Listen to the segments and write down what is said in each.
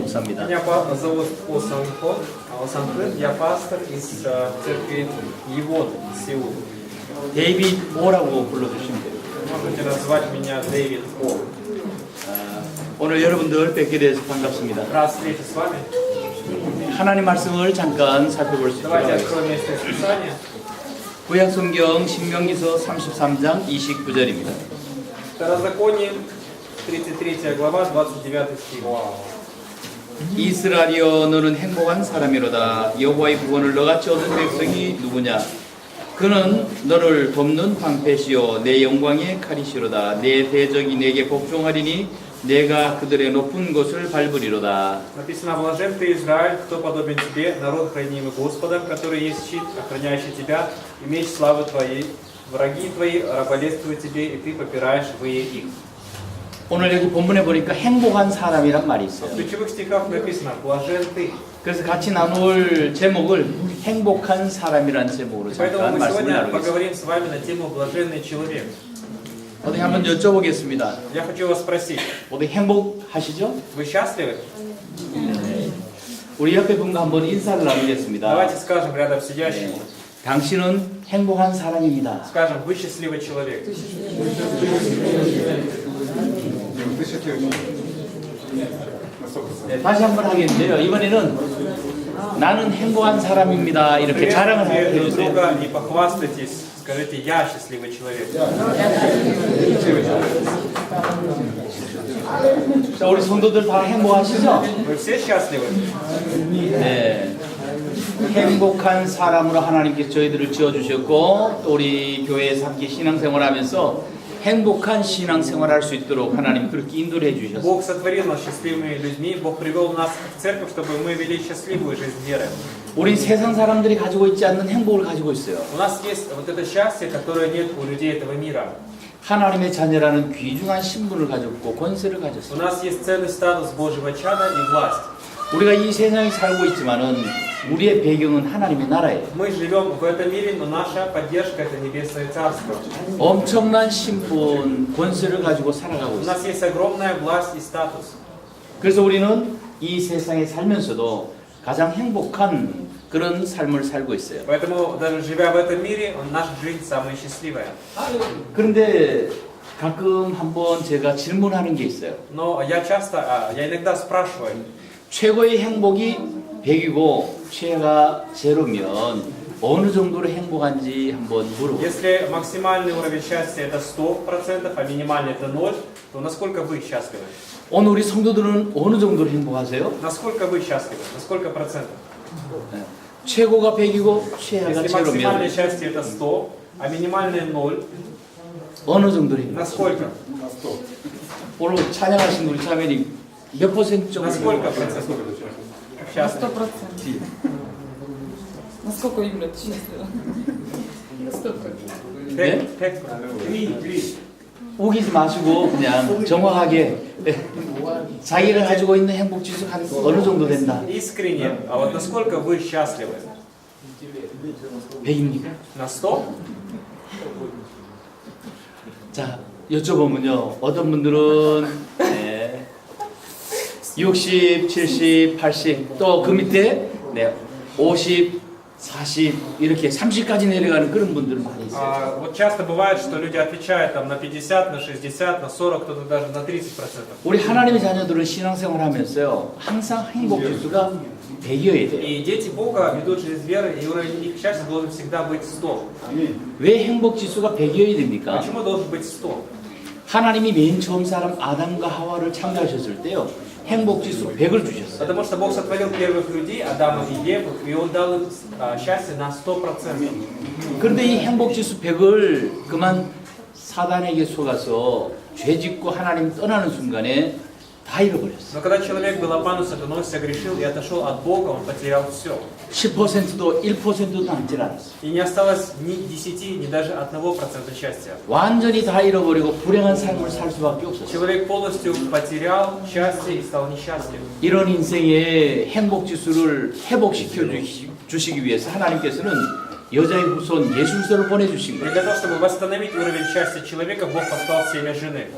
목사입니다. Меня зовут О Санхон, я пастор из церкви Евод, Сеул. 데이빗 오라고 불러주시면 돼요. Можете назвать меня Дэвид О. 오늘 여러분들 뵙게 돼서 반갑습니다. Рад встрече с вами. 하나님 말씀을 잠깐 살펴볼 수 있도록 Давайте 하겠습니다. откроем место Писания. 구약성경 신명기서 33장 29절입니다. Второзаконие, 33 глава, 29 стих. 이스라엘이여 너는 행복한 사람이로다. 여호와의 구원을 너같이 얻은 백성이 누구냐? 그는 너를 돕는 방패시요 내 영광의 칼이시로다. 내 대적이 내게 복종하리니 내가 그들의 높은 곳을 밟으리로다. Написано: блажен ты, Израиль, кто подобен тебе, народ, хранимый Господом, который есть щит, охраняющий тебя, и меч славы твоей. Враги твои раболепствуют тебе, и ты попираешь вые их. 오늘 여기 본문에 보니까 행복한 사람이란 말이 В 있어요. ключевых стихах написано: блажен ты. 그래서 같이 나눌 제목을 행복한 사람이라는 제목으로 Поэтому 잠깐 мы 말씀을 сегодня 나누겠습니다. поговорим с вами на тему блаженный человек. 어떻게 한번 여쭤보겠습니다. Я хочу вас спросить: 어떻게 행복하시죠? вы счастливы? 우리 옆에 분과 한번 인사를 나누겠습니다. Давайте скажем рядом сидящему. 당신은 행복한 사람입니다. Скажем: вы счастливый человек. 네, 다시 한번 하겠는데요. 이번에는 나는 행복한 사람입니다. 이렇게 자랑을 Друг 해주세요. друга и похвастайтесь. Скажите: я счастливый человек. 자, 우리 성도들 다 행복하시죠? Вы все счастливы? 네. 행복한 사람으로 하나님께서 저희들을 지어주셨고 또 우리 교회에서 함께 신앙생활하면서 행복한 신앙생활할 수 있도록 하나님 그렇게 인도를 해주셨어요. Бог сотворил нас счастливыми людьми. Бог привел нас в церковь, чтобы мы вели счастливую жизнь веры. 우리 세상 사람들이 가지고 있지 않는 행복을 가지고 있어요. У нас есть вот это счастье, которое нет у людей этого мира. 하나님의 자녀라는 귀중한 신분을 가졌고 권세를 У 가졌어요. нас есть ценный статус Божьего чада и власть. 우리가 이 세상에 살고 있지만은 우리의 배경은 하나님의 나라예요. Мы живем в этом мире, но наша поддержка — это небесное царство. 엄청난 신분, 권세를 가지고 살아가고 У 있어요. нас есть огромная власть и статус. 그래서 우리는 이 세상에 살면서도 가장 행복한 그런 삶을 살고 있어요. Поэтому даже живя в этом мире, наша жизнь самая счастливая. 그런데 가끔 한번 제가 질문하는 게 있어요. Но я иногда спрашиваю: 최고의 행복이 100이고 최가 0면 어느 정도로 행복한지 한번 물어보세요. если максимальный уровень счастья это 100%, а минимальный это 0, то насколько вы счастливы? 오늘 우리 성도들은 어느 정도로 행복하세요? Насколько вы счастливы? На сколько процентов? 네. 최고가 100이고 최하가 Если максимальное 0면 счастье это 100, а минимальное 0, 어느 정도로 행복해요? насколько? 오늘 찬양하신 우리 자매님 몇 퍼센트 정도 На сколько 행복하세요? процентов На счастливы? 100%. Насколько Юля счастлива? Столько. 네? 100%. 우기지 마시고 그냥 정확하게 자기가 가지고 있는 행복 지수가 한 어느 정도 된다. Искренне, а вот насколько вы счастливы? 100입니까? На 100? 자, 여쭤보면요. 어떤 분들은 60, 70, 80, 또 그 밑에 50, 40 이렇게 30까지 내려가는 그런 분들 많이 있어요. Вот часто бывает, что люди отвечают там на 50, на 60, на 40, кто-то даже на 30%. 우리 하나님의 자녀들은 신앙생활 하면서요. 항상 행복 지수가 100이어야 돼요. И дети Бога ведут жизнь веры, и уровень их счастья должен всегда быть 100. 왜 행복 지수가 100이어야 됩니까? Почему должен быть 100? 하나님이 맨 처음 사람 아담과 하와를 창조하셨을 때요. 행복 지수 100을 주셨어요. Потому что Бог сотворил первых людей, Адама и Еву, и Он дал им счастье на 100%. 그런데 이 행복 지수 100을 그만 사단에게 속아서 죄 짓고 하나님 떠나는 순간에 다 잃어버렸어요. Но когда человек был обманут сатаной, согрешил и отошел от Бога, он потерял все. 10%도 1%도 남질 않았어요. И не осталось ни 10, ни даже 1% счастья. 완전히 다 잃어버리고 불행한 삶을 살 수밖에 없었어요. Человек полностью потерял счастье и стал несчастлив. 이런 인생의 행복 지수를 회복시켜 주시기 위해서 하나님께서는 여자의 후손 예수를 보내주신 И 거예요. для того, чтобы восстановить уровень счастья человека, Бог послал семя жены.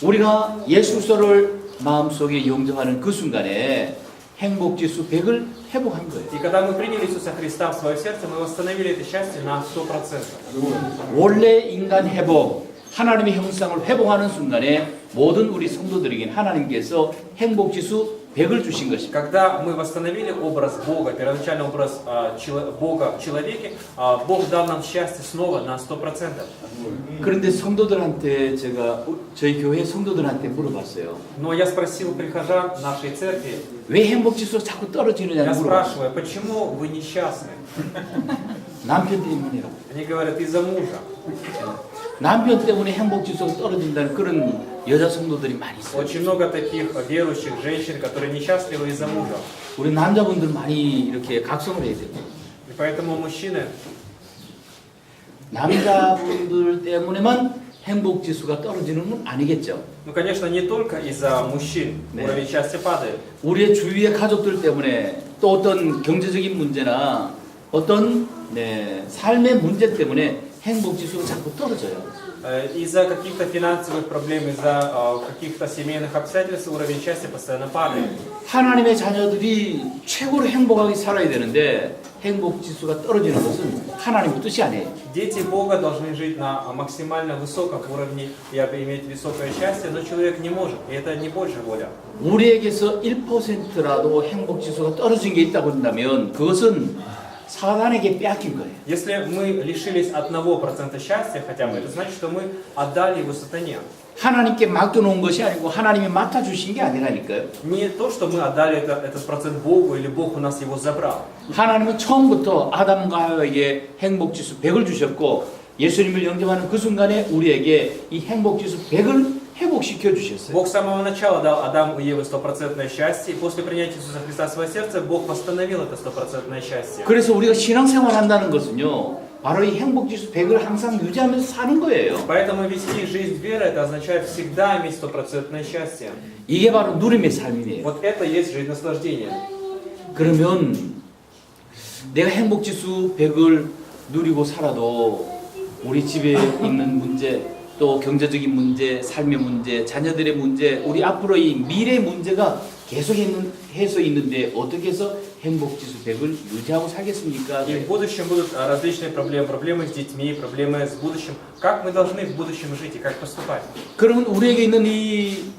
우리가 예수를 마음속에 영접하는 그 순간에 행복지수 100을 회복한 거예요. И когда мы приняли Иисуса Христа в свое сердце, мы восстановили это счастье на 100%. 원래 인간 회복, 하나님의 형상을 회복하는 순간에 모든 우리 성도들에게 하나님께서 행복지수 100을 주신 것입니다. Когда мы восстановили образ Бога, первоначальный образ Бога в человеке, Бог дал нам счастье снова на 100%. 그런데 성도들한테 제가 저희 교회 성도들한테 물어봤어요. Но я спросил прихожан нашей церкви, 왜 행복지수가 자꾸 떨어지느냐고 я 물어봤어요. спрашиваю, почему вы несчастны? 남편 때문이라고. Они говорят, из-за мужа. 남편 때문에 행복지수가 떨어진다는 그런 여자 성도들이 많이 있어요. Очень много таких верующих женщин, которые несчастливы из-за мужа. 우리 남자분들 많이 이렇게 각성을 해야 돼요. И поэтому мужчины, 남자분들 때문에만 행복지수가 떨어지는 건 아니겠죠. ну, конечно, не только из-за мужчин 네. уровень счастья падает. 우리의 주위의 가족들 때문에 또 어떤 경제적인 문제나 어떤 삶의 문제 때문에 행복지수가 자꾸 떨어져요. Из-за каких-то финансовых проблем, из-за каких-то семейных обстоятельств уровень счастья постоянно падает. 하나님의 자녀들이 최고로 행복하게 살아야 되는데 행복지수가 떨어지는 것은 하나님의 뜻이 아니에요. Дети Бога должны жить на максимально высоком уровне и иметь высокое счастье, но человек не может, и это не Божья воля. 우리에게서 1%라도 행복지수가 떨어진 게 있다고 한다면 그것은 사단에게 빼앗긴 거예요. Если мы лишились 1% счастья хотя бы, это значит, что мы отдали его сатане. 하나님께 맡겨놓은 것이 아니고 하나님이 맡아주신 게 아니라니까요. Не то, что мы отдали этот процент Богу, или Бог у нас его забрал. 하나님은 처음부터 아담과 하와에게 행복지수 100을 주셨고 예수님을 영접하는 그 순간에 우리에게 이 행복지수 100을 회복시켜 주셨어요. Бог с самого начала дал Адаму и Еве 100% счастье, и после принятия Иисуса Христа в свое сердце, Бог восстановил это 100% счастье. 그래서 우리가 신앙생활 한다는 것은요, 바로 이 행복지수 100을 항상 유지하면서 사는 거예요. Поэтому вести жизнь веры, это означает всегда иметь 100% счастье. 이게 바로 누림의 삶이에요. Вот это и есть жизнь наслаждения. 그러면 내가 행복지수 100을 누리고 살아도 우리 집에 있는 문제, 또 경제적인 문제, 삶의 문제, 자녀들의 문제, 우리 앞으로 이 미래 문제가 계속 해서 있는데 어떻게 해서 행복지수 100을 유지하고 살겠습니까? И в будущем будут различные проблемы, проблемы с детьми, проблемы с будущим. Как мы должны в будущем жить и как поступать? 그러면 우리에게 있는 이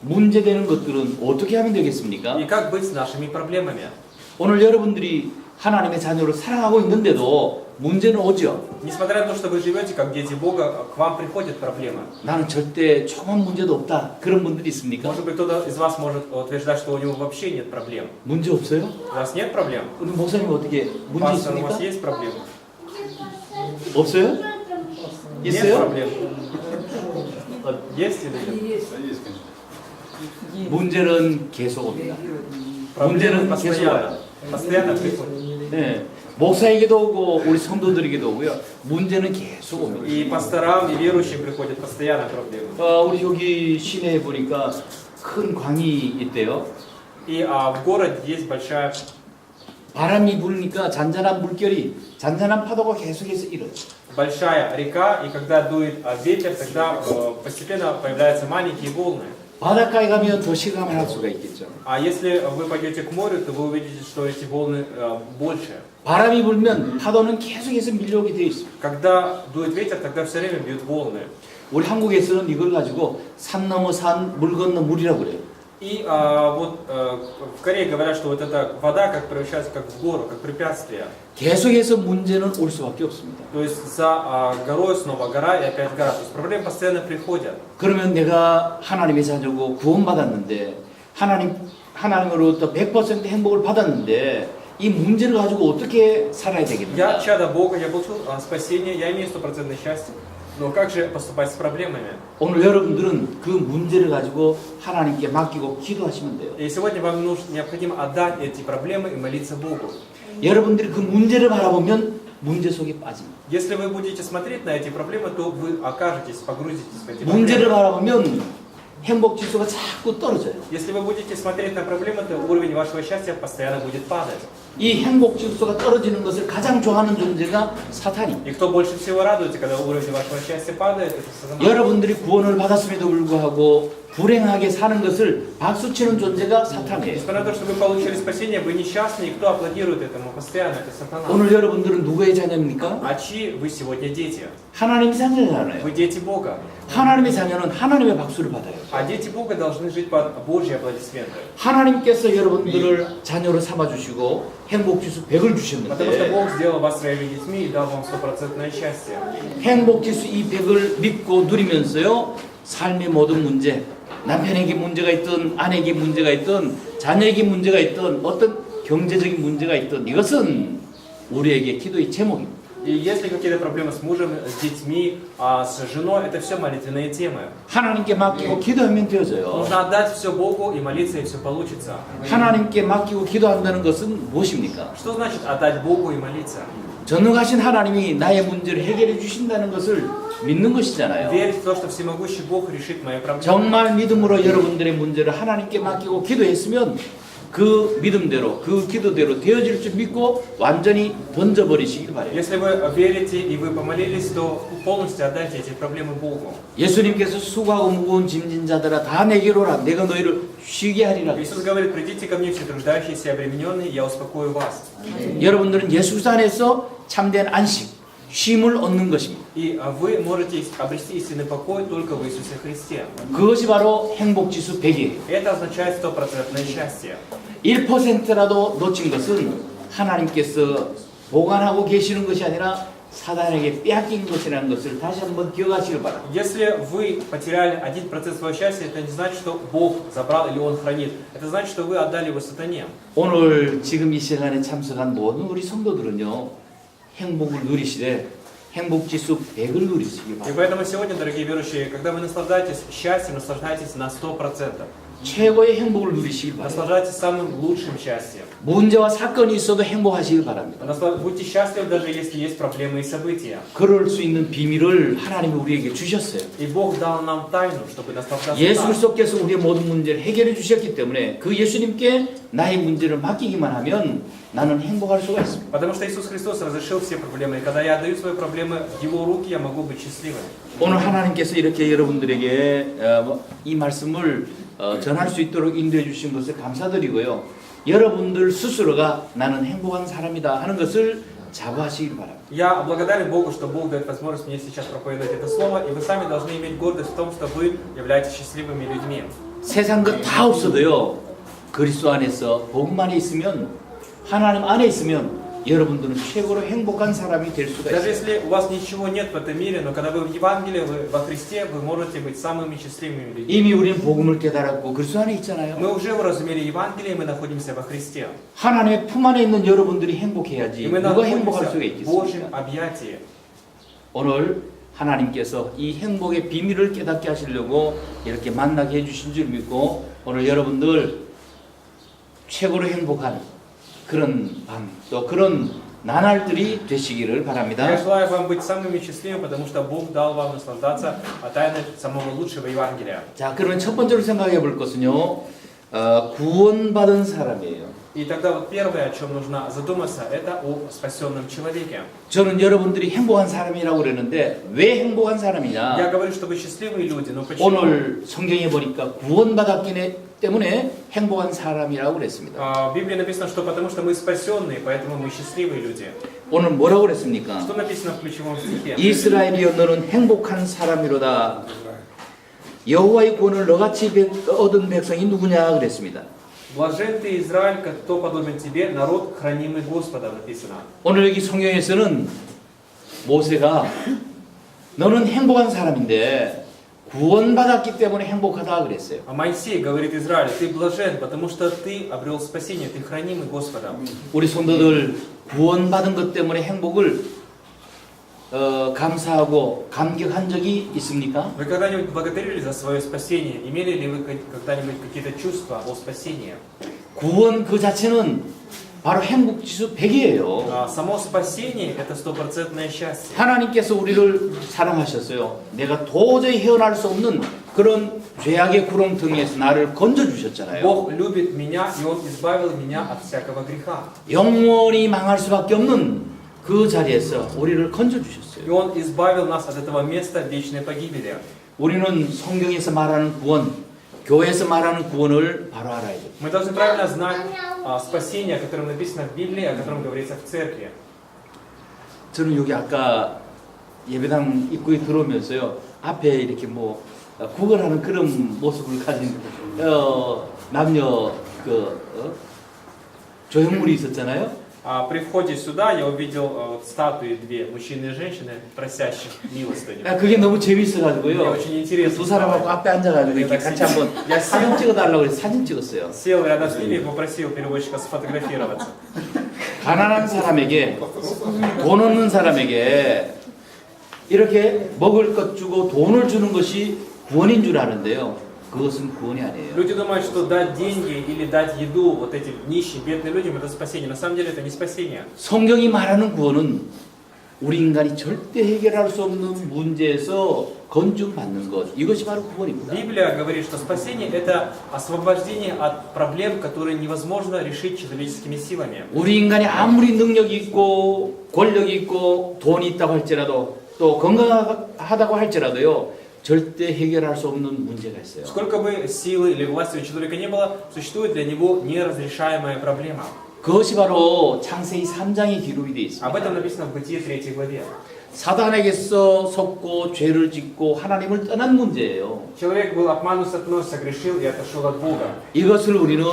문제되는 것들은 어떻게 하면 되겠습니까? И как быть с нашими проблемами? 오늘 여러분들이 하나님의 자녀를 사랑하고 있는데도 문제는 오죠. Несмотря на то, что вы живете как дети Бога, к вам приходят проблемы. 나는 절대 조금 문제도 없다. 그런 분들이 있습니까? Может быть, кто-то из вас может утверждать, что у него вообще нет проблем. 문제 없어요? У вас нет проблем? 우리 목사님 어떻게 문제 Пастор, у 있습니까? вас есть проблемы? 없어요? Нет 있어요? проблем? Есть или нет? 문제는 계속 옵니다. Проблемы 문제는 계속 와요. постоянно приходят. 네. 목사에게도 오고 우리 성도들에게도 오고요. 문제는 계속 옵니다. И пасторам, и верующим приходят постоянно проблемы. 우리 여기 시내에 보니까 큰 광이 있대요. И в городе есть большая 바람이 부니까 잔잔한 물결이, 잔잔한 파도가 계속해서 일어요. большая река, и когда дует ветер, тогда постепенно появляются маленькие волны. 바닷가에 가면 더 실감을 할 수가 있겠죠. А если вы пойдете к морю, то вы увидите, что эти волны больше. 바람이 불면 파도는 계속해서 밀려오게 되어 있습니다. Когда дует ветер, тогда все время бьют волны. 우리 한국에서는 이걸 가지고 산 넘어 산, 물 건너 물이라고 그래요. И вот в Корее говорят, что вот эта вода как превращается как в гору, как препятствие. 계속해서 문제는 올 수밖에 없습니다. То есть за горой снова гора и опять гора. То есть проблемы постоянно приходят. 그러면 내가 하나님의 자녀고 구원받았는데 하나님으로부터 100% 행복을 받았는데 이 문제를 가지고 어떻게 살아야 Я 되겠는가? чадо Бога, я получил спасение, я имею 100% счастье. Но как же поступать с проблемами? 오늘 여러분들은 그 문제를 가지고 하나님께 맡기고 기도하시면 돼요. И сегодня вам необходимо отдать эти проблемы и молиться Богу. 여러분들이 그 문제를 바라보면 문제 속에 빠집니다. Если вы будете смотреть на эти проблемы, то вы окажетесь, погрузитесь в эти 문제를 проблемы. 바라보면 행복 지수가 자꾸 떨어져요. Если вы будете смотреть на проблемы, то уровень вашего счастья постоянно будет падать. 이 행복 지수가 떨어지는 것을 가장 좋아하는 존재가 사탄입니다. И кто больше всего радуется, когда уровень вашего счастья падает, это сатана. 여러분들이 구원을 받았음에도 불구하고 불행하게 사는 것을 박수치는 존재가 사탄이에요. Несмотря на то, что вы получили спасение, вы несчастны, и кто аплодирует этому постоянно, это сатана. 오늘 여러분들은 누구의 자녀입니까? А чьи вы сегодня дети? 하나님의 자녀잖아요. Вы дети Бога. 하나님의 자녀는 하나님의 박수를 받아요. А дети Бога должны жить под Божьи аплодисменты. 하나님께서 여러분들을 자녀로 삼아주시고 행복지수 100을 Потому что 주셨는데 Бог сделал вас своими детьми и дал вам стопроцентное счастье. 행복지수 이 100을 믿고 누리면서요 삶의 모든 문제, 남편에게 문제가 있든 아내에게 문제가 있든 자녀에게 문제가 있든 어떤 경제적인 문제가 있든 이것은 우리에게 기도의 제목입니다. И если какие-то проблемы с мужем, с детьми, с женой, это все молитвенные темы. 하나님께 맡기고 기도하면 되어져요. Нужно отдать все Богу и молиться, и все получится. 하나님께 맡기고 기도한다는 것은 무엇입니까? Что значит отдать Богу и молиться? 전능하신 하나님이 나의 문제를 해결해 주신다는 것을 믿는 것이잖아요. Верить в то, что всемогущий Бог решит мои проблемы. 정말 믿음으로 여러분들의 문제를 하나님께 맡기고 기도했으면 그 믿음대로 그 기도대로 되어질 줄 믿고 완전히 던져버리시길 바래요. Если вы верите и вы помолились, то полностью отдайте эти проблемы Богу. 예수님께서 수고하고 무거운 짐진 자들아 다 내게로 오라 내가 너희를 쉬게 하리라. Иисус говорит: придите ко мне все труждающиеся и обремененные, я успокою вас. 여러분들은 예수 안에서 참된 안식, 쉼을 얻는 것입니다. И вы можете обрести истинный покой только в Иисусе Христе. 그것이 바로 행복지수 100이에요. Это означает стопроцентное счастье. 1%라도 놓친 것은 하나님께서 보관하고 계시는 것이 아니라 사단에게 빼앗긴 것이라는 것을 다시 한번 기억하시길 바랍니다. Если вы потеряли 1% своего счастья, это не значит, что Бог забрал или Он хранит. Это значит, что вы отдали его сатане. 오늘 지금 이 시간에 참석한 모든 우리 성도들은요 행복을 누리시되 행복지수 100을 누리시기 И 바랍니다. поэтому сегодня, дорогие верующие, когда вы наслаждаетесь счастьем, наслаждайтесь на 100%. 최고의 행복을 누리시길 바랍니다. Наслаждайтесь самым лучшим счастьем. 문제와 사건이 있어도 행복하시길 바랍니다. Будьте счастливы, даже если есть проблемы и события. 그럴 수 있는 비밀을 하나님이 우리에게 주셨어요. И Бог дал нам тайну, чтобы наслаждаться. 예수 нам. 그리스도께서 우리의 모든 문제를 해결해 주셨기 때문에 그 예수님께 나의 문제를 맡기기만 하면 나는 행복할 수가 있습니다. Потому что Иисус Христос разрешил все проблемы. И когда я отдаю свои проблемы в Его руки, я могу быть счастливым. 오늘 하나님께서 이렇게 여러분들에게 이 말씀을 전할 수 있도록 인도해 주신 것을 감사드리고요. 여러분들 스스로가 나는 행복한 사람이다 하는 것을 자부하시길 바랍니다. Я благодарен Богу, что Бог дает возможность мне сейчас проповедовать это слово, и вы сами должны иметь гордость в том, что вы являетесь счастливыми людьми. 세상 것 다 없어도요. 그리스도 안에서 복음 안에 있으면 하나님 안에 있으면 여러분들은 최고로 행복한 사람이 될 수가 Даже 있어요. если у вас ничего нет в этом мире, но когда вы в Евангелии, вы во Христе, вы можете быть самыми счастливыми людьми. 이미 우리는 복음을 깨달았고 그리스도 안에 있잖아요. Мы уже выразумели Евангелие, мы находимся во Христе. 하나님의 품 안에 있는 여러분들이 행복해야지 И мы 누가 행복할 수가 находимся в Божьем 있겠습니까? объятии. 오늘 하나님께서 이 행복의 비밀을 깨닫게 하시려고 이렇게 만나게 해주신 줄 믿고 오늘 여러분들 최고로 행복한 그런 밤 또 그런 나날들이 되시기를 Я 바랍니다. желаю вам быть самыми счастливыми, потому что Бог дал вам наслаждаться тайной самого лучшего Евангелия. 자, 그러면 첫 번째로 생각해 볼 것은요, 구원받은 사람이에요. И тогда вот первое, о чем нужно задуматься, это о спасенном человеке. 저는 여러분들이 행복한 사람이라고 그러는데 왜 행복한 Я 사람이냐? говорю, что вы счастливые люди, но почему? 오늘 성경에 보니까 구원받았기 때문에 행복한 사람이라고 그랬습니다. В Библии написано, что потому что мы спасенные, поэтому мы счастливые люди. 오늘 뭐라고 그랬습니까? Что написано в ключевом стихе? 이스라엘이여 너는 행복한 사람이로다. 여호와의 구원을 너같이 얻은 백성이 누구냐 그랬습니다. Блажен ты, Израиль, кто подобен тебе, народ, хранимый Господом, написано. 오늘 여기 성경에서는 모세가 너는 행복한 사람인데 구원받았기 때문에 행복하다 그랬어요. А Моисей говорит Израилю: ты блажен, потому что ты обрел спасение, ты хранимый Господом. 우리 성도들 구원받은 것 때문에 행복을 감사하고 감격한 적이 있습니까? Вы когда-нибудь благодарили за свое спасение? Имели ли вы когда-нибудь какие-то чувства о спасении? 구원 그 자체는 바로 행복지수 100이에요. Само спасение – это стопроцентное счастье. 하나님께서 우리를 사랑하셨어요. 내가 도저히 헤어날 수 없는 그런 죄악의 구렁텅이에서 나를 건져 주셨잖아요. Бог любит меня, и Он избавил меня от всякого греха. 영원히 망할 수밖에 없는 그 자리에서 우리를 건져 И 주셨어요. Он избавил нас от этого места вечной погибели. 우리는 성경에서 말하는 구원, 교회에서 말하는 구원을 바로 알아야 돼요. Мы должны правильно знать спасение, о котором написано в Библии, о котором говорится в церкви. 저는 여기 아까 예배당 입구에 들어오면서요, 앞에 이렇게 뭐 구걸하는 그런 모습을 가진 남녀 조형물이 있었잖아요. При входе сюда я увидел вот статуи две, мужчины и женщины, просящих милостыню. 그게 너무 Мне 재밌어가지고요. очень интересно. 두 사람하고 앞에 앉아가지고 이렇게 같이 한번 사진 찍어달라고 해서 사진 찍었어요. Сел рядом с ними и попросил переводчика сфотографироваться. 가난한 사람에게, 돈 없는 사람에게 이렇게 먹을 것 주고 돈을 주는 것이 구원인 줄 아는데요. 그것은 구원이 아니에요. Люди думают, что дать деньги или дать еду вот этим нищим, бедным людям это спасение. На самом деле это не спасение. 성경이 말하는 구원은 우리 인간이 절대 해결할 수 없는 문제에서 건중받는 것, 이것이 바로 구원입니다. Библия говорит, что спасение это освобождение от проблем, которые невозможно решить человеческими силами. 우리 인간이 아무리 능력이 있고 권력이 있고 돈이 있다고 할지라도 또 건강하다고 할지라도요, 절대 해결할 수 없는 문제가 있어요. Сколько бы силы или власти у человека не было, существует для него неразрешаемая проблема. 그것이 바로 창세기 3장에 기록이 되어 있습니다. Об этом написано в Бытие 3 главе. 사단에게서 속고 죄를 짓고 하나님을 떠난 문제예요. Человек был обманут сатаной, согрешил и отошел от Бога. 이것을 우리는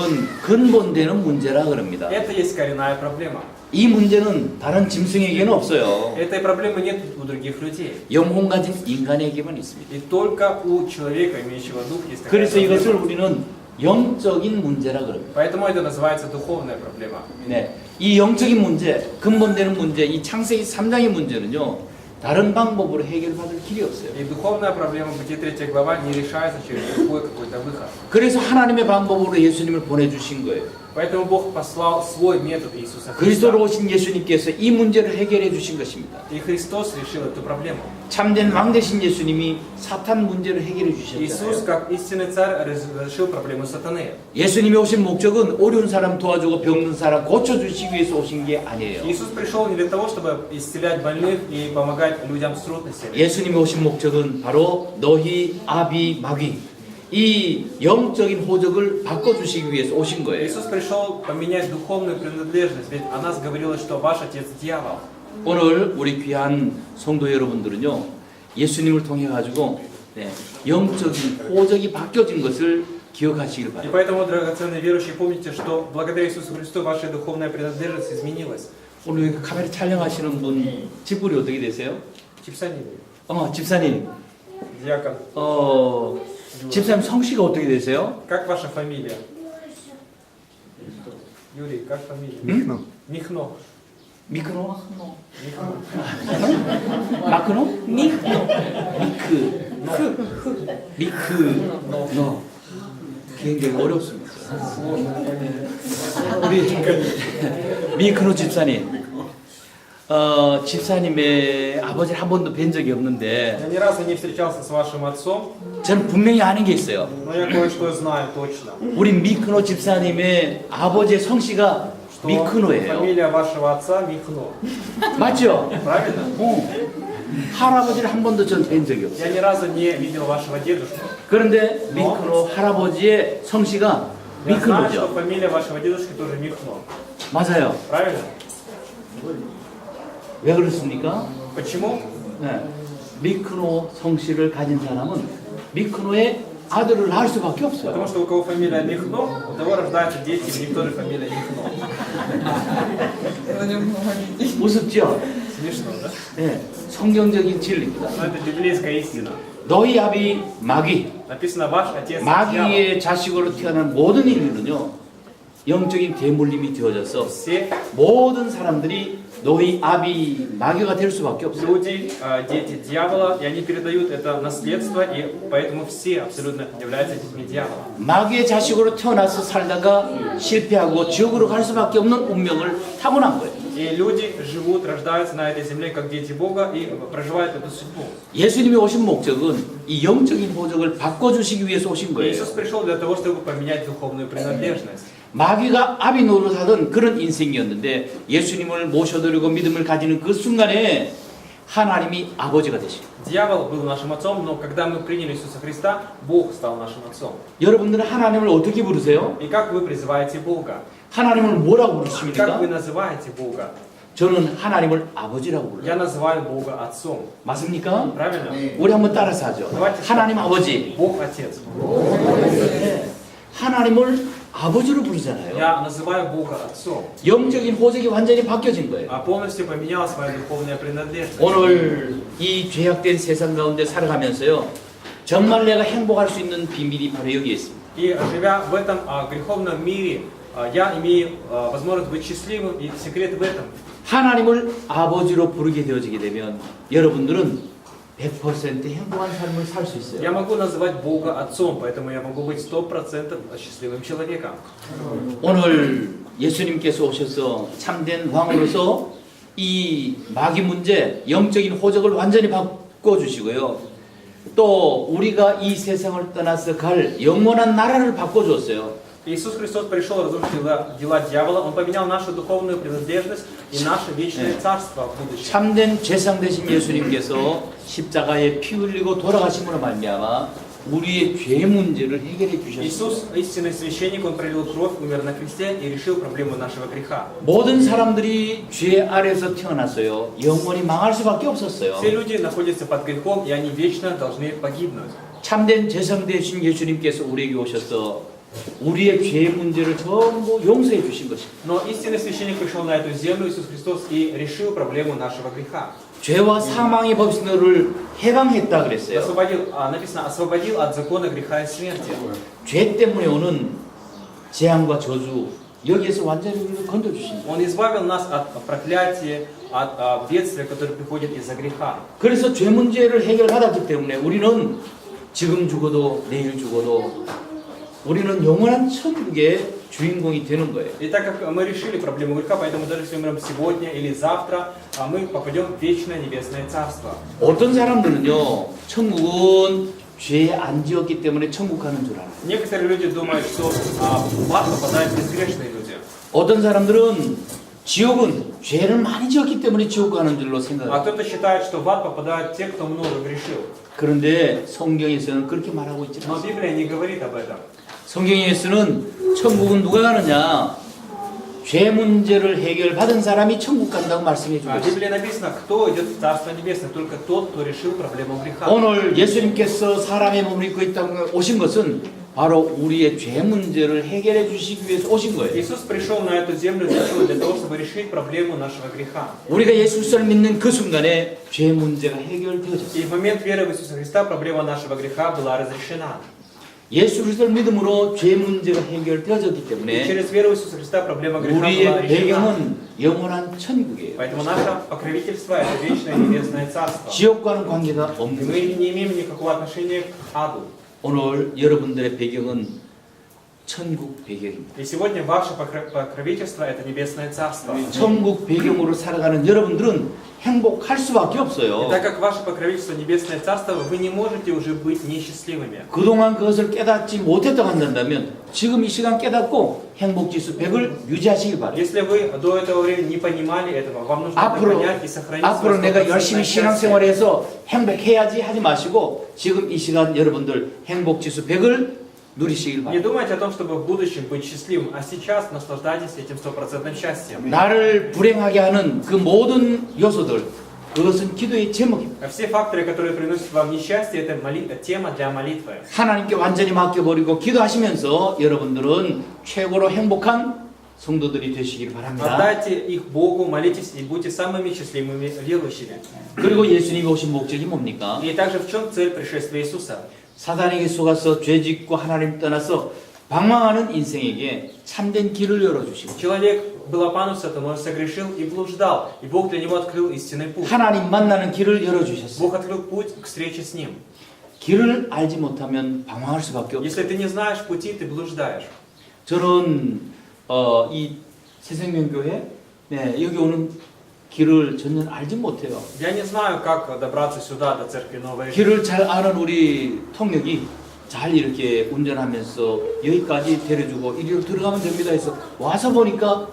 근본되는 문제라 그럽니다. Это есть коренная проблема. 이 문제는 다른 짐승에게는 없어요. Этой проблемы нет у других людей. 영혼 가진 인간에게만 있습니다. И только у человека, имеющего дух, есть такая 그래서 이것을 проблема. 우리는 영적인 문제라 그럽니다. Поэтому это называется духовная проблема. 네, 이 영적인 문제, 근본되는 문제, 이 창세기 3장의 문제는요, 다른 방법으로 해결받을 길이 없어요. И духовная проблема Бытие 3 глава не решается через другой какой-то выход. 그래서 하나님의 방법으로 예수님을 보내주신 거예요. Поэтому Бог послал свой метод Иисуса Христа. 그리스도로 오신 예수님께서 이 문제를 해결해 주신 것입니다. И Христос решил эту проблему. 참된 왕 되신 예수님이 사탄 문제를 해결해 Иисус, 주셨잖아요. как истинный царь, разрешил проблему сатаны. 예수님이 오신 목적은 어려운 사람 도와주고 병든 사람 고쳐주시기 위해서 오신 게 아니에요. Иисус пришел не для того, чтобы исцелять больных и помогать людям с трудностями. 예수님이 오신 목적은 바로 너희 아비 마귀, 이 영적인 호적을 바꿔주시기 위해서 오신 거예요. Иисус пришел поменять духовную принадлежность, ведь о нас говорилось, что ваш отец дьявол. 오늘 우리 귀한 성도 여러분들은요, 예수님을 통해 가지고 영적인 호적이 바뀌어진 것을 기억하시길 И 바랍니다. поэтому, драгоценные верующие, помните, что благодаря Иисусу Христу ваша духовная принадлежность изменилась. 오늘 여기 카메라 촬영하시는 분 직분이 어떻게 되세요? Чипсанин, 집사님. диакон. 집사님 성씨가 어떻게 되세요? Как ваша фамилия? Юрий, как фамилия? 응? Михно. 미크노? Михно. 마크노? Михно. 미크. 굉장히 어렵습니다. 우리 미크노 집사님. 집사님의 아버지를 한 번도 뵌 적이 없는데 Я ни разу не встречался с вашим отцом, 저는 분명히 아는 게 있어요. но я кое-что знаю точно. 우리 미크노 집사님의 아버지의 성씨가 Что 미크노예요. фамилия вашего отца Михно. 맞죠? Правильно? 할아버지를 한 번도 전 뵌 적이 없어요. Я ни разу не видел вашего дедушку. 그런데 미크노 할아버지의 성씨가 Я знаю, что 미크노죠. фамилия вашего дедушки тоже Михно. 맞아요. Правильно? 왜 그렇습니까? Почему? 네. 미크노 성씨를 가진 사람은 미크노의 아들을 낳을 수밖에 없어요. Потому что у кого фамилия Михно, у того рождаются дети, у них тоже фамилия Михно. На нем много людей. 우습죠? Смешно, да? 네. 성경적인 진리입니다. Но это библейская истина. 너희 아비 마귀, Написано, ваш отец дьявол. 마귀의 자식으로 태어난 모든 인류는요, 영적인 대물림이 되어져서 Все 모든 사람들이 너희 아비 마귀가 될 수밖에 없어요. люди, дети дьявола, и они передают это наследство, и поэтому все абсолютно являются детьми дьявола. 마귀의 자식으로 태어나서 살다가 실패하고 지옥으로 갈 수밖에 없는 운명을 타고난 거예요. И И люди живут, рождаются на этой земле как дети Бога и проживают эту судьбу. 예수님이 오신 목적은 이 영적인 호적을 바꿔주시기 위해서 오신 거예요. Иисус пришел для того, чтобы поменять духовную принадлежность. 마귀가 아비 노릇하던 그런 인생이었는데 예수님을 모셔드리고 믿음을 가지는 그 순간에 하나님이 아버지가 되시고 Дьявол был нашим отцом, но когда мы приняли Иисуса Христа, Бог стал нашим отцом. 여러분들은 하나님을 어떻게 부르세요? И как вы призываете Бога? 하나님을 뭐라고 Как вы 부르십니까? называете Бога? 저는 하나님을 아버지라고 불러요. Я называю Бога Отцом. 맞습니까? Правильно? 우리 한번 따라서 하죠. 하나님 아버지. Бог Отец. 네. 하나님을 아버지로 부르잖아요. Я называю Бога Отцом. 영적인 호적이 완전히 바뀌어진 거예요. А полностью поменял свою духовную принадлежность. 오늘 이 죄악된 세상 가운데 살아가면서요. 정말 내가 행복할 수 있는 비밀이 바로 여기에 있습니다. И живя в этом греховном мире, я имею возможность быть счастливым, и секрет в этом. 하나님을 아버지로 부르게 되어지게 되면 여러분들은 100% 행복한 삶을 살 수 있어요. Я могу называть Бога Отцом, поэтому я могу быть 100% счастливым человеком. 오늘 예수님께서 오셔서 참된 왕으로서 이 마귀 문제, 영적인 호적을 완전히 바꿔주시고요. 또 우리가 이 세상을 떠나서 갈 영원한 나라를 바꿔주었어요. Иисус Христос пришел разрушить дела дьявола, Он поменял нашу духовную принадлежность и наше вечное царство в будущем. 참된 죄상 되신 예수님께서 십자가에 피 흘리고 돌아가심으로 말미암아 우리의 죄 문제를 해결해 주셨습니다. Иисус, истинный священник, Он пролил кровь, умер на кресте и решил проблему нашего греха. 모든 사람들이 죄 아래에서 태어났어요. 영원히 망할 수밖에 없었어요. Все люди находятся под грехом, и они вечно должны погибнуть. 참된 죄상 되신 예수님께서 우리에게 오셔서 우리의 죄 문제를 전부 용서해 주신 것입니다. Но истинный священник пришел на эту землю, Иисус Христос, и решил проблему нашего греха. 죄와 사망의 법신을 해방했다 그랬어요. Написано, освободил от закона греха и смерти. 죄 때문에 오는 재앙과 저주 여기에서 완전히 우리를 건져 주십니다. Он избавил нас от проклятия, от бедствия, которые приходят из-за греха. 그래서 죄 문제를 해결받았기 때문에 우리는 지금 죽어도 내일 죽어도 우리는 영원한 천국의 주인공이 되는 거예요. И так как мы решили проблему греха, поэтому даже если умрем сегодня или завтра, мы попадем в вечное небесное царство. 어떤 사람들은요, 천국은 죄 안 지었기 때문에 천국 가는 줄 알아요. Некоторые люди думают, что в ад попадают безгрешные люди. 어떤 사람들은 지옥은 죄를 많이 지었기 때문에 지옥 가는 줄로 А 생각해요. кто-то считает, что в ад попадают те, кто много грешил. 그런데 성경에서는 그렇게 말하고 있지 Но 않습니다. Библия не говорит об этом. 성경에서는 천국은 누가 가느냐? 죄 문제를 해결받은 사람이 천국 간다고 말씀해 주고 В 있습니다. Библии написано, кто идет в Царство Небесное, только тот, кто решил проблему греха. 오늘 예수님께서 사람의 몸을 입고 있다고 오신 것은 바로 우리의 죄 문제를 해결해 주시기 위해서 오신 거예요. Иисус пришел на эту землю для того, чтобы решить проблему нашего греха. 우리가 예수를 믿는 그 순간에 죄 문제가 해결되어졌어요. И в момент веры в Иисуса Христа проблема нашего греха была разрешена. 예수 그리스도를 믿음으로 죄 문제가 해결되어졌기 И 때문에 через веру в Иисуса Христа проблема греха была 우리의 решена. 배경은 영원한 천국이에요. Поэтому наше покровительство – это вечное небесное царство. 지옥과는 관계가 И 없는 мы 거예요. не имеем никакого отношения к аду. 오늘 여러분들의 배경은 천국 배경입니다. И сегодня ваше покровительство – это небесное царство. 천국 배경으로 살아가는 여러분들은 행복할 수밖에 И 없어요. так как ваше покровительство небесное царство, вы не можете уже быть несчастливыми. 그동안 그것을 깨닫지 못했다고 한다면 지금 이 시간 깨닫고 행복지수 100을 유지하시길 바랍니다. Если вы до этого времени не понимали этого, вам нужно это 앞으로 понять и сохранить 앞으로 свое 내가 100% 열심히 счастье. 신앙생활해서 행복해야지 하지 마시고 지금 이 시간 여러분들 행복지수 100을 누리시길 Не 바랍니다. думайте о том, чтобы в будущем быть счастливым, а сейчас наслаждайтесь этим 100% счастьем. 나를 불행하게 하는 그 모든 요소들 그것은 기도의 제목입니다. Все факторы, которые приносят вам несчастье, это тема для молитвы. 하나님께 완전히 맡겨버리고 기도하시면서 여러분들은 최고로 행복한 성도들이 되시길 바랍니다. Отдайте их Богу, молитесь и будьте самыми счастливыми верующими. 그리고 예수님이 오신 목적이 뭡니까? И также в чем цель пришествия Иисуса? 사단에게 속아서 죄짓고 하나님 떠나서 방황하는 인생에게 참된 길을 열어주시고 Человек был обманут сатаной, согрешил и блуждал, и Бог для него открыл истинный путь. 하나님 만나는 길을 열어주셨어요. Bог открыл путь к встрече с Ним. 길을 알지 못하면 방황할 수밖에 없어요. Если ты не знаешь пути, ты блуждаешь. 저는 이 새생명교회 네, 여기 오는 길을 전혀 알지 못해요. Я не знаю, как добраться сюда, до церкви Новая Жизнь. 길을 잘 아는 우리 통역이 잘 이렇게 운전하면서 여기까지 데려주고 이리로 들어가면 됩니다 해서 와서 보니까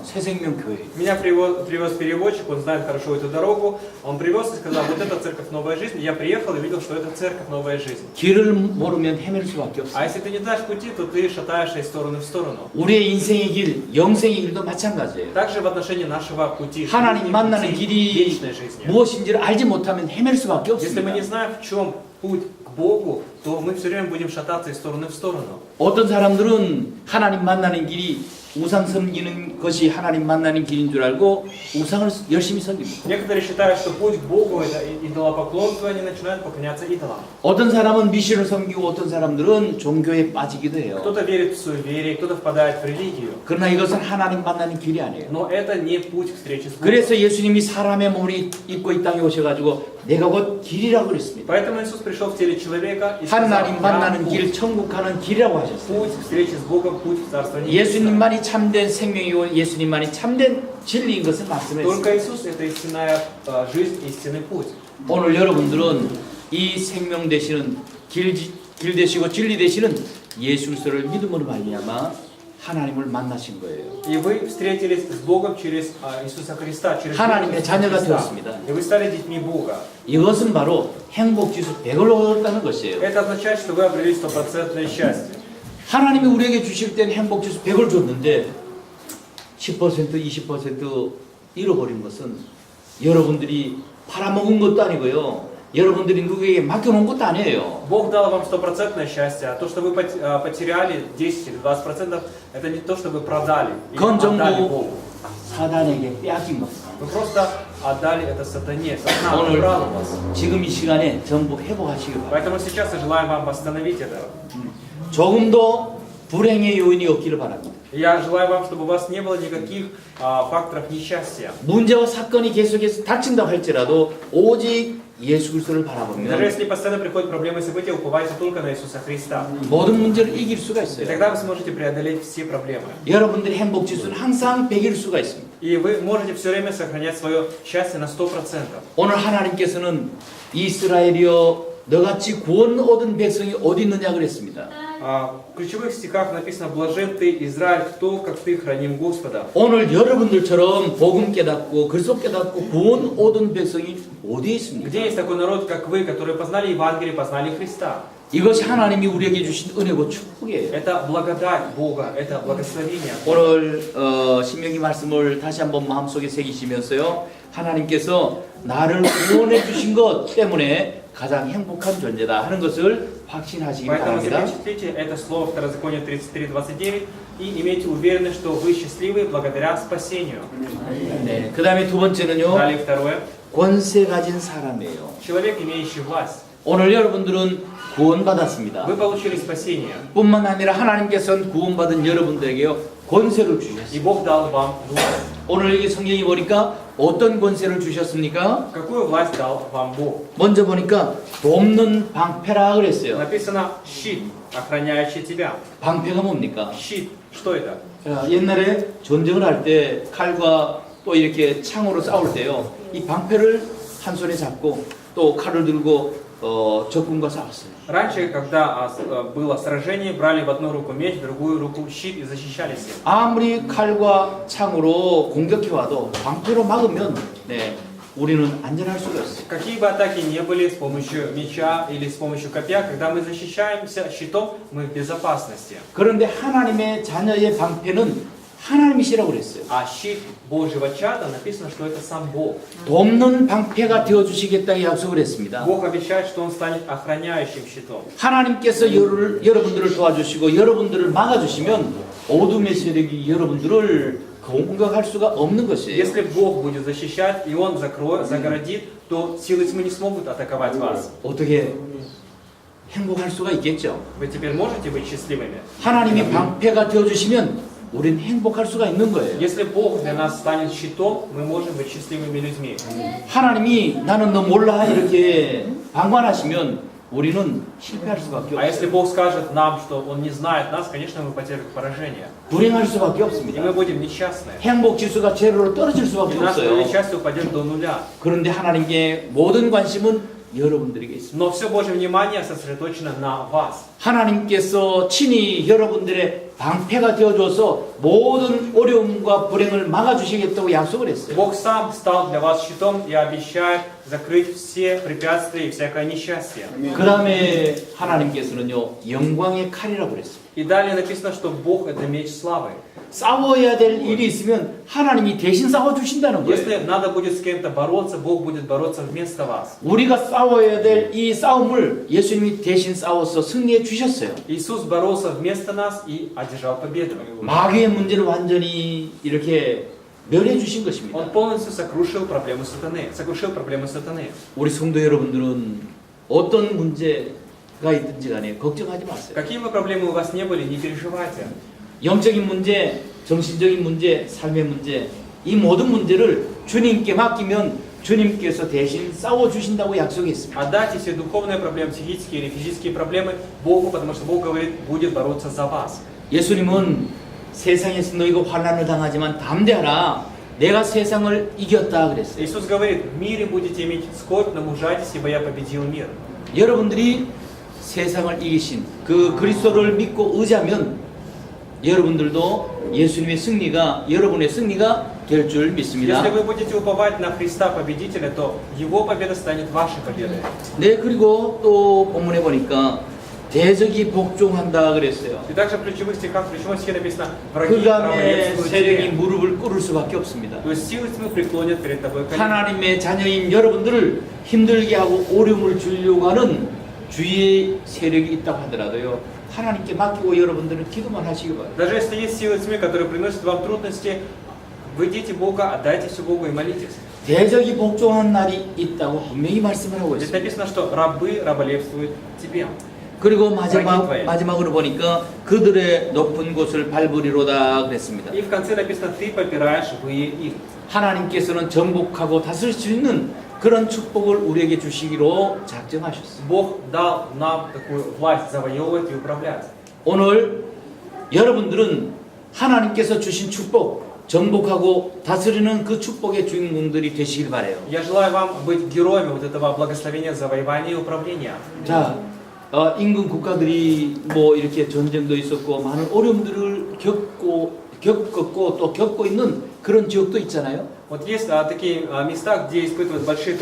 새생명교회. Меня привез переводчик, он знает хорошо эту дорогу. Он привез и сказал, вот это церковь Новая Жизнь. Я приехал и видел, что это церковь Новая Жизнь. 길을 모르면 헤맬 수밖에 없어요. А если ты не знаешь пути, то ты шатаешься из стороны в сторону. 우리의 인생의 길, 영생의 길도 마찬가지예요. Также в отношении нашего пути, 하나님 만나는 пути 길이 вечной жизни. 무엇인지를 알지 못하면 헤맬 수밖에 Если мы не 없습니다. знаем, в чем путь к Богу, то мы все время будем шататься из стороны в сторону. 어떤 사람들은 하나님 만나는 길이 우상 섬기는 것이 하나님 만나는 길인 줄 알고 우상을 열심히 섬깁니다. Некоторые считают, что путь к Богу это идолопоклонство, и они начинают поклоняться идолам. 어떤 사람은 미신을 섬기고 어떤 사람들은 종교에 빠지기도 해요. Кто-то верит в суеверие, кто-то впадает в религию. 그러나 이것은 하나님 만나는 길이 아니에요. Но это не путь к встрече с Богом. 그래서 예수님이 사람의 몸을 입고 이 땅에 오셔가지고 내가 곧 길이라고 그랬습니다. Поэтому Иисус пришел в теле человека и сказал, 하나님 «Я 만나는 путь, 길, 천국 가는 길이라고 하셨어요. путь к встрече с Богом, путь в Царство Небесное». 예수님만이 참된 생명이고 예수님만이 참된 진리인 것을 말씀했습니다. Только Иисус это истинная жизнь, истинный путь. 오늘 여러분들은 이 생명 되시는 길 되시고 진리 되시는 예수 그리스도를 믿음으로 말미암아 하나님을 만나신 거예요. И вы встретились с Богом через Иисуса Христа, через 하나님의 Иисуса 자녀가 Христа. 되었습니다. И вы стали детьми Бога. 이것은 바로 행복지수 100을 얻었다는 것이에요. Это означает, что вы обрели стопроцентное счастье. 하나님이 우리에게 주실 때는 행복지수 100을 줬는데 10%, 20% 잃어버린 것은 여러분들이 팔아먹은 것도 아니고요. 여러분들이 누구에게 맡겨놓은 것도 아니에요. Бог дал вам стопроцентное счастье, а то, что вы потеряли 10 или 20%, это не то, что вы продали или 그건 отдали 전부 Богу. 사단에게 빼앗긴 것입니다. Вы просто отдали это сатане, сатана 오늘 украл у вас. 지금 이 시간에 전부 회복하시기 바랍니다. Поэтому сейчас я желаю вам восстановить это. 조금도 불행의 요인이 없기를 바랍니다. Я желаю вам, чтобы у вас не было никаких факторов несчастья. 문제와 사건이 계속해서 닥친다고 할지라도 오직 예수 그리스도를 Даже 바라보면 если постоянно приходят проблемы и события, уповайте только на Иисуса Христа. 모든 문제를 이길 수가 И 있어요. тогда вы сможете преодолеть все проблемы. 여러분들의 행복 지수는 항상 100일 수가 있습니다. И вы можете все время сохранять свое счастье на 100%. 오늘 하나님께서는 이스라엘이여 너같이 구원 얻은 백성이 어디 있느냐 그랬습니다. В ключевых стихах написано «Блажен ты, Израиль, кто, как ты, храним Господа». 오늘 여러분들처럼 복음 깨닫고 그리스도 깨닫고 구원 얻은 백성이 어디에 있습니까? Где есть такой народ, как вы, которые познали Евангелие, познали Христа? 이것이 하나님이 우리에게 주신 은혜고 축복이에요. Это благодать Бога, это благословение. 오늘 신명기 말씀을 다시 한번 마음속에 새기시면서요. 하나님께서 나를 구원해 주신 것 때문에 가장 행복한 존재다 하는 것을 확신하시기 Поэтому 바랍니다. запечатлите это слово Второзаконие 33:29 и имейте уверенность, что вы счастливы благодаря спасению. 네, 그 다음에 두 번째는요. Далее второе. 권세 가진 사람이에요. Человек, имеющий власть. 오늘 여러분들은 구원받았습니다. Вы получили спасение. 뿐만 아니라 하나님께서는 구원받은 여러분들에게요. 권세를 И 주셨어요. Бог дал вам власть. 오늘 여기 성경이 보니까 어떤 권세를 주셨습니까? Какую власть дал вам Бог? 먼저 보니까 돕는 방패라 그랬어요. Написано «щит, охраняющий тебя». 방패가 뭡니까? Щит. Что это? 옛날에 전쟁을 할 때 칼과 또 이렇게 창으로 싸울 때요. 이 방패를 한 손에 잡고 또 칼을 들고 적군과 싸웠어요. Раньше, когда было сражение, брали в одну руку меч, в другую руку щит и защищались им. 아무리 칼과 창으로 공격해 와도 방패로 막으면 네, 우리는 안전할 수가 있어요. Какие бы атаки ни были с помощью меча или с помощью копья, когда мы защищаемся щитом, мы в безопасности. 그런데 하나님의 자녀의 방패는 하나님이시라고 그랬어요. А щит Божьего чада написано, что это сам Бог. 돕는 방패가 되어 주시겠다고 약속을 했습니다. Бог обещает, что Он станет охраняющим щитом. 하나님께서 여러분들을 도와주시고 여러분들을 막아주시면 어둠의 세력이 여러분들을 공격할 수가 없는 것이에요. Если Бог будет защищать и Он загородит, то силы тьмы не смогут атаковать вас. 어떻게 행복할 수가 있겠죠? Вы теперь можете быть счастливыми? 하나님이 방패가 되어 주시면 우리는 행복할 수가 있는 거예요. Если Бог для нас станет щитом, мы можем быть счастливыми людьми. 하나님이 나는 너 몰라 이렇게 방관하시면 우리는 실패할 수밖에 А если 없어요. Бог скажет нам, что Он не знает нас, конечно, мы потерпим поражение. 불행할 수밖에 И 없습니다. мы будем несчастны. 행복 지수가 제로로 떨어질 И 수밖에 наше 없어요. счастье упадет до нуля. 그런데 하나님께 모든 관심은 여러분들에게 있습니다. Но все Божье внимание сосредоточено на вас. 하나님께서 친히 여러분들의 방패가 되어줘서 모든 어려움과 불행을 막아주시겠다고 약속을 했어요. Бог сам стал для вас щитом и обещает закрыть все препятствия и всякое несчастье. 그 다음에 하나님께서는요 영광의 칼이라고 그랬어요. И далее написано, что Бог это меч славы. 싸워야 될 일이 있으면 하나님이 대신 싸워주신다는 거예요. Если надо будет с кем-то бороться, Бог будет бороться вместо вас. 우리가 싸워야 될 이 싸움을 예수님이 대신 싸워서 승리해 주셨어요. Иисус боролся вместо нас и одержал победу. 마귀의 문제를 완전히 이렇게 멸해 주신 것입니다. Он полностью сокрушил проблемы сатаны. 우리 성도 여러분들은 어떤 문제가 있든지 간에 걱정하지 마세요. Какие бы проблемы у вас не были, не переживайте. 영적인 문제, 정신적인 문제, 삶의 문제, 이 모든 문제를 주님께 맡기면 주님께서 대신 싸워주신다고 약속했습니다. Отдайте все духовные проблемы, психические или физические проблемы Богу, потому что Бог говорит, будет бороться за вас. 예수님은 세상에서 너희가 환난을 당하지만 담대하라. 내가 세상을 이겼다 그랬어요. Иисус говорит, в мире будете иметь скорбь, но мужайтесь, ибо я победил мир. 여러분들이 세상을 이기신 그 그리스도를 믿고 의지하면 여러분들도 예수님의 승리가 여러분의 승리가 될 줄 믿습니다. Если вы будете уповать на Христа Победителя, то Его победа станет вашей победой. 네, 그리고 또 본문에 보니까 대적이 복종한다 그랬어요. И также в ключевых стихах, в ключевом стихе написано, враги 그감의 праволепствуют 세력이 тебе. 무릎을 꿇을 수밖에 없습니다. То есть силы тьмы преклонят перед тобой колени. 하나님의 자녀인 여러분들을 힘들게 하고 어려움을 주려고 하는 주위의 세력이 있다고 하더라도요. 하나님께 맡기고 여러분들은 기도만 하시기 바랍니다. Даже если есть силы тьмы, которые приносят вам трудности, вы дети Бога, отдайте все Богу и молитесь. 대적이 복종한 날이 있다고 분명히 말씀을 하고 Здесь 있습니다. написано, что рабы раболепствуют тебе. 그리고 마지막으로 보니까 그들의 높은 곳을 밟으리로다 그랬습니다. И в конце написано, ты попираешь вы их. 하나님께서는 정복하고 다스릴 수 있는 그런 축복을 우리에게 주시기로 작정하셨습니다. Бог дал нам такую власть завоевывать и управлять. 오늘 여러분들은 하나님께서 주신 축복, 정복하고 다스리는 그 축복의 주인공들이 되시길 바라요. Я желаю вам быть героями вот этого благословения, завоевания и управления. 자, 인근 국가들이 뭐 이렇게 전쟁도 있었고 많은 어려움들을 겪었고 또 겪고 있는 그런 지역도 있잖아요. Вот есть такие места, где испытывают большие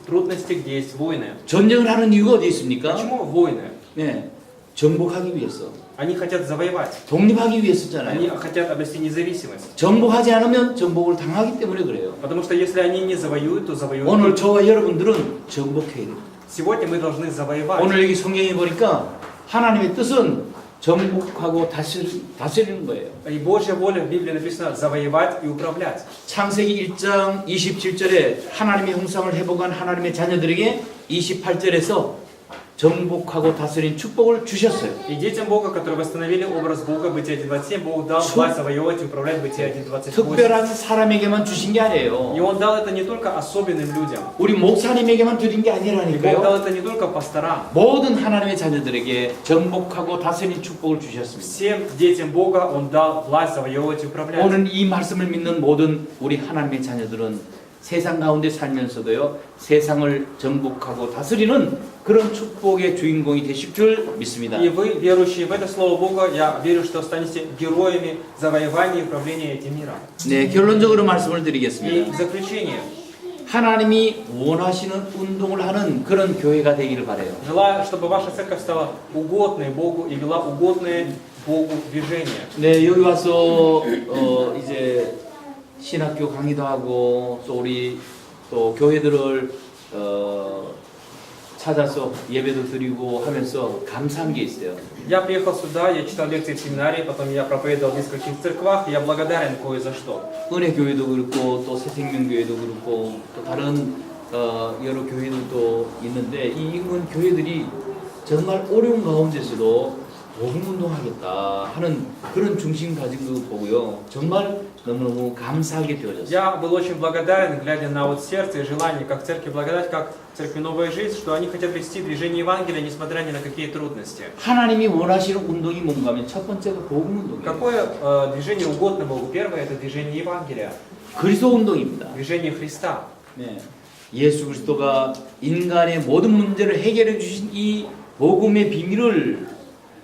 трудности, где есть войны. 전쟁을 하는 이유가 어디 있습니까? Почему войны? 네, 정복하기 위해서, Они хотят завоевать. 독립하기 Они 위해서잖아요. хотят обрести независимость. 정복하지 않으면 정복을 당하기 때문에 그래요. Потому что если они не завоюют, то завоюют. 오늘 저와 여러분들은 정복해야 돼요. Сегодня мы должны завоевать. 오늘 여기 성경에 보니까 하나님의 뜻은 정복하고 다스리는 거예요. И Божья воля в Библии написано завоевать и управлять. 창세기 1장 27절에 하나님의 형상을 회복한 하나님의 자녀들에게 28절에서 정복하고 다스린 축복을 주셨어요. И детям Бога, которые восстановили образ Бога, Бытие 1.27, Бог дал власть завоевывать и управлять Бытие 1.28. 특별한 사람에게만 주신 게 И 아니에요. Он дал это не только особенным людям. 우리 목사님에게만 드린 게 И Бог 아니라니까요. дал это не только пасторам. 모든 하나님의 자녀들에게 정복하고 다스린 축복을 주셨습니다. Всем детям Бога Он дал власть завоевывать и управлять. 오늘 이 말씀을 믿는 모든 우리 하나님의 자녀들은 세상 가운데 살면서도요, 세상을 정복하고 다스리는 그런 축복의 주인공이 되실 줄 믿습니다. И вы, верующие в это Слово Бога, я верю, что станете героями завоевания и управления этим миром. 네, 결론적으로 말씀을 И 드리겠습니다. в заключение, 하나님이 원하시는 운동을 하는 그런 교회가 되기를 바라요. желаю, чтобы ваша церковь стала угодной Богу и вела угодное Богу движение. 네, 여기 와서 이제 신학교 강의도 하고 또 우리 또 교회들을 찾아서 예배도 드리고 하면서 감사한 게 있어요. Я приехал сюда, я читал лекции в семинарии, потом я проповедовал в нескольких церквах, и я благодарен кое за что. 은혜 교회도 그렇고 또 새생명 교회도 그렇고 또 다른 여러 교회들도 있는데 이 인근 교회들이 정말 어려운 가운데서도 복음 운동하겠다 하는 그런 중심 가진 거 보고요. 정말 너무너무 감사하게 되어졌어요. Я был очень благодарен, глядя на вот сердце и желание, как церкви благодать, как церкви Новая Жизнь, что они хотят вести движение Евангелия, несмотря ни на какие трудности. 하나님이 원하시는 운동이 뭔가 하면 첫 번째가 복음 운동이에요. Какое движение угодно Богу? Первое это движение Евангелия, 그리스도 운동입니다. движение Христа. 네. 예수 그리스도가 인간의 모든 문제를 해결해 주신 이 복음의 비밀을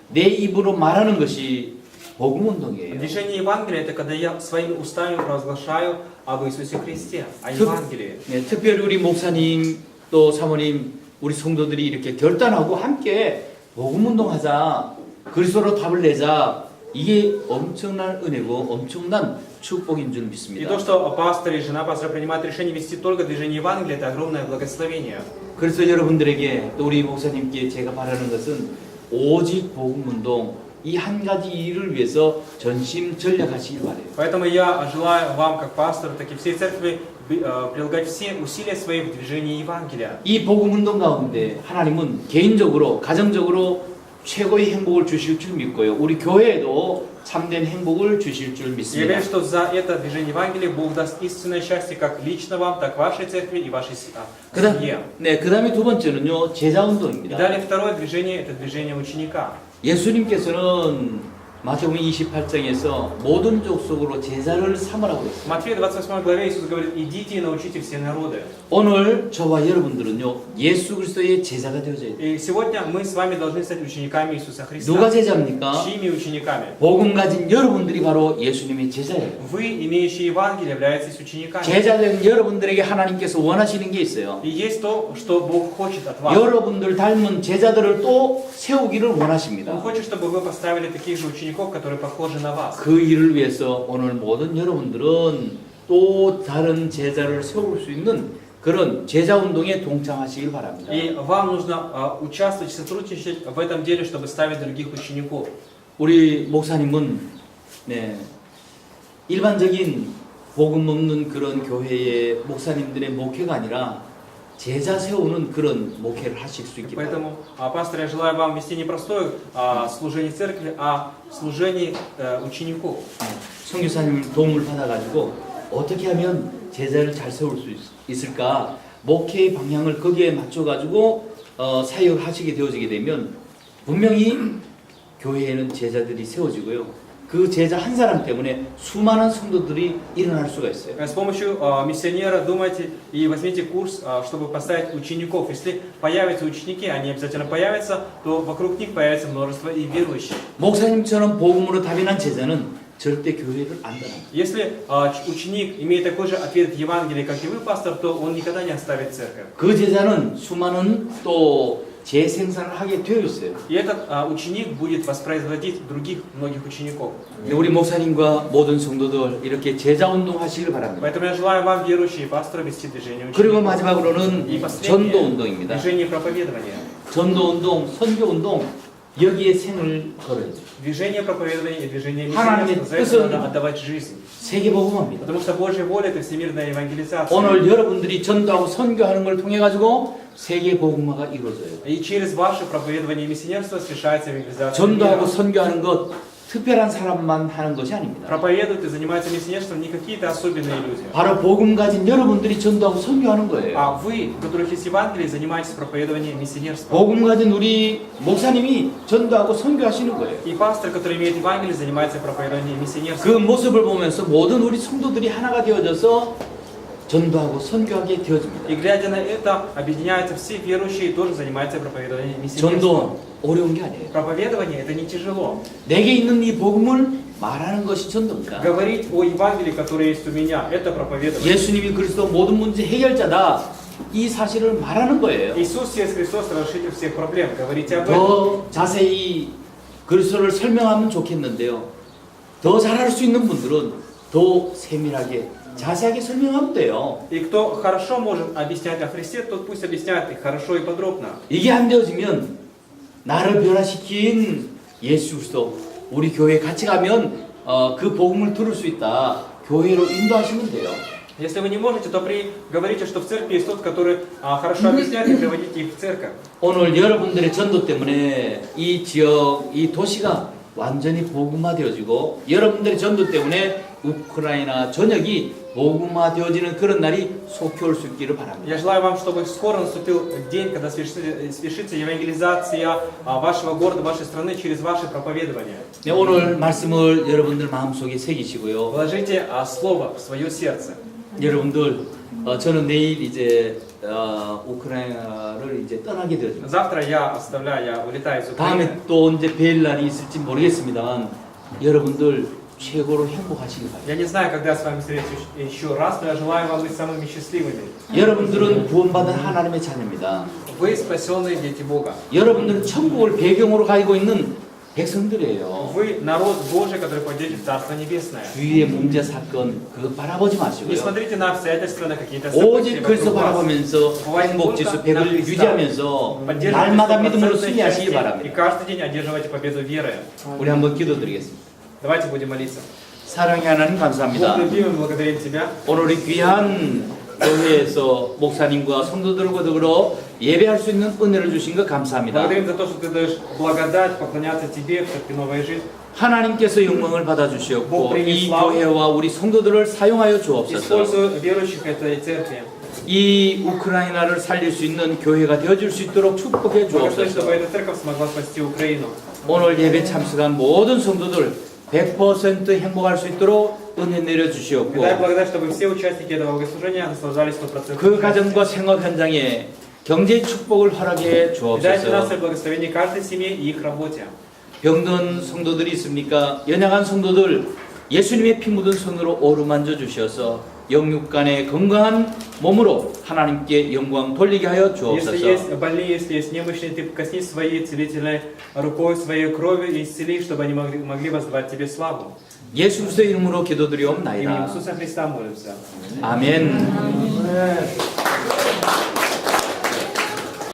내 입으로 말하는 것이 복음 운동이에요. Движение Евангелия это когда я своими устами провозглашаю об Иисусе Христе, о Евангелии. 네, 특별히 우리 목사님 또 사모님 우리 성도들이 이렇게 결단하고 함께 복음 운동하자, 그리스도로 답을 내자, 이게 엄청난 은혜고 엄청난 축복인 줄 И 믿습니다. то, что пастор и жена пастора принимают решение вести только движение Евангелия, это огромное благословение. 그래서 여러분들에게 또 우리 목사님께 제가 바라는 것은 오직 복음 운동 이 한 가지 일을 위해서 전심전력하시길 바래요. Поэтому я желаю вам, как пастору, так и всей церкви, прилагать все усилия свои в движении Евангелия. 이 복음 운동 가운데 하나님은 개인적으로 가정적으로 최고의 행복을 주실 줄 믿고요. 우리 교회에도 참된 행복을 주실 줄 Я 믿습니다. верю, что за это движение Евангелия Бог даст истинное счастье как лично вам, так и вашей церкви и вашей семье. 네, 그다음에 두 번째는요. 제자 И 운동입니다. далее второе движение это движение ученика. 예수님께서는 마태복음 28장에서 모든 족속으로 제자를 삼으라고 했어요. В Матфея 28 главе Иисус говорит: идите и научите все народы. 오늘 저와 여러분들은요. 예수 그리스도의 제자가 되어져야 돼요. И сегодня мы с вами должны стать учениками Иисуса 누가 Христа. 제자입니까? Чьими учениками? 복음 가진 여러분들이 바로 예수님의 제자예요. Вы, имеющие Евангелие, являетесь учениками. 제자된 여러분들에게 하나님께서 원하시는 게 있어요. И есть то, что Бог хочет от вас. 여러분들 닮은 제자들을 또 세우기를 Он 원하십니다. хочет, чтобы вы поставили таких же учеников, которые похожи на вас. 그 일을 위해서 오늘 모든 여러분들은 또 다른 제자를 세울 수 있는 그런 제자 운동에 동참하시길 바랍니다. И вам нужно участвовать, сотрудничать в этом деле, чтобы ставить других учеников. 우리 목사님은 네, 일반적인 복음 없는 그런 교회의 목사님들의 목회가 아니라 제자 세우는 그런 목회를 하실 수 있기 바랍니다. Поэтому, пастор, я желаю вам вести не простое служение церкви, а служение учеников. 선교사님 도움을 받아가지고 어떻게 하면 제자를 잘 세울 수 있을까? 목회의 방향을 거기에 맞춰가지고 사역하시게 되어지게 되면 분명히 교회에는 제자들이 세워지고요. 그 제자 한 사람 때문에 수많은 성도들이 일어날 수가 있어요. С помощью миссионера думайте и возьмите курс, чтобы поставить учеников. Если появятся ученики, они обязательно появятся, то вокруг них появится множество и верующих. 목사님처럼 복음으로 답변한 제자는 절대 교회를 안 떠납니다. Если ученик имеет такой же ответ в Евангелии, как и вы, пастор, то он никогда не оставит церковь. 그 제자는 수많은 또 재생산을 하게 되어 있어요. И этот ученик будет воспроизводить других многих учеников. 우리 목사님과 모든 성도들 이렇게 제자 운동하시길 바랍니다. Поэтому я желаю вам, верующие пасторы, вести движение 그리고 учеников. 마지막으로는 И 전도 последнее 운동입니다. движение проповедования. 전도 운동, 선교 운동 여기에 생을 걸어야 돼요. Движение проповедования и движение 하나님의 миссионерства. За это 뜻은 надо отдавать жизнь. 세계복음화입니다. Потому что Божья воля это всемирная евангелизация. 오늘 여러분들이 전도하고 선교하는 걸 통해 가지고 세계복음화가 이루어져요. И через ваше проповедование и миссионерство совершается евангелизация 전도하고 мира. 선교하는 것 특별한 사람만 하는 것이 아닙니다. Проповедуют и занимаются миссионерством не какие-то особенные люди. 바로 복음 가진 여러분들이 전도하고 선교하는 거예요. А вы, у которых есть Евангелие, занимаетесь проповедованием миссионерства. 복음 가진 우리 목사님이 전도하고 선교하시는 거예요. И пастор, который имеет Евангелие, занимается проповедованием 그 миссионерства. 모습을 보면서 모든 우리 성도들이 하나가 되어져서 전도하고 선교하게 되어집니다. И глядя на это, объединяются все верующие и тоже занимаются проповедованием миссионерства. 전도 어려운 게 아니에요. Проповедование это не тяжело. 내게 있는 이 복음을 말하는 것이 전도입니다. Говорить о Евангелии, которое есть у меня, это проповедование. 예수님이 그리스도 모든 문제 해결자다. 이 사실을 말하는 거예요. Иисус Христос, разрешитель всех проблем. Говорите об этом. 더 자세히 그리스도를 설명하면 좋겠는데요. 더 잘할 수 있는 분들은 더 세밀하게 자세하게 설명하면 돼요. И кто хорошо может объяснять о Христе, тот пусть объясняет их хорошо и подробно. 이게 안 되어지면 나를 변화시킨 예수 그리스도 우리 교회에 같이 가면 그 복음을 들을 수 있다. 교회로 인도하시면 돼요. Если вы не можете, то говорите, что в церкви есть тот, который хорошо объясняет, и приводите их в церковь. 오늘 여러분들의 전도 때문에 이 지역, 이 도시가 완전히 복음화되어지고 여러분들의 전도 때문에 우크라이나 전역이 복음화되어지는 그런 날이 속히 올 수 있기를 바랍니다. Я желаю вам, чтобы скоро наступил день, когда свершится евангелизация вашего города, вашей страны через ваши проповедования. 네, 오늘 말씀을 여러분들 마음속에 새기시고요. Положите слово в свое сердце. 여러분들 저는 내일 이제 우크라이나를 이제 떠나게 되었습니다. Завтра я улетаю из Украины. 다음에 또 언제 뵐 날이 있을지 모르겠습니다만 여러분들 최고로 행복하시기 바랍니다. Я не знаю, когда я с вами встречусь еще раз, но я желаю вам быть самыми счастливыми. 여러분들은 구원받은 하나님의 자녀입니다. Вы спасенные дети Бога. 여러분들은 천국을 배경으로 가지고 있는 백성들이에요. Вы народ Божий, который пойдете в Царство Небесное. 주위의 문제 사건 그거 바라보지 Не 마시고요. смотрите на обстоятельства, на какие-то 오직 события 그리스도 вокруг вас. 바라보면서 행복지수 100을 유지하면서 Поддерживайте 날마다 믿음으로 100% 승리하시기 счастья и 바랍니다. каждый день одерживайте победу верой. 우리 한번 기도드리겠습니다. Давайте будем молиться. 사랑의 하나님 Бог 감사합니다. любимый, благодарим Тебя. 오늘 이 귀한 교회에서 목사님과 성도들과 더불어 예배할 수 있는 은혜를 주신 것 감사합니다. Благодарим за то, что Ты даешь благодать поклоняться Тебе в Церкви Новая Жизнь. 하나님께서 영광을 받아주시었고 이 교회와 우리 성도들을 사용하여 주옵소서. Используя верующих этой церкви. 이 우크라이나를 살릴 수 있는 교회가 되어줄 수 있도록 축복해 Благослови, 주옵소서. чтобы эта церковь смогла спасти Украину. 오늘 예배 참석한 모든 성도들 100% 행복할 수 있도록 은혜 내려 И 주시옵고 дай благодать, чтобы все участники этого богослужения наслаждались 100%. 그 가정과 생업 현장에 경제 축복을 허락해 И дай 주옵소서. финансовое благословение каждой семье и их работе. 병든 성도들이 있습니까? 연약한 성도들 예수님의 피 묻은 손으로 어루만져 주셔서 영육간의 건강한 몸으로 하나님께 영광 돌리게 하여 Если 주옵소서. есть больные, если есть немощные, Ты коснись своей целительной рукой, своей кровью и исцели, чтобы они могли воздавать Тебе славу. 예수 그리스도의 이름으로 Именем 기도드리옵나이다. Иисуса Христа молимся. 아멘. Аминь.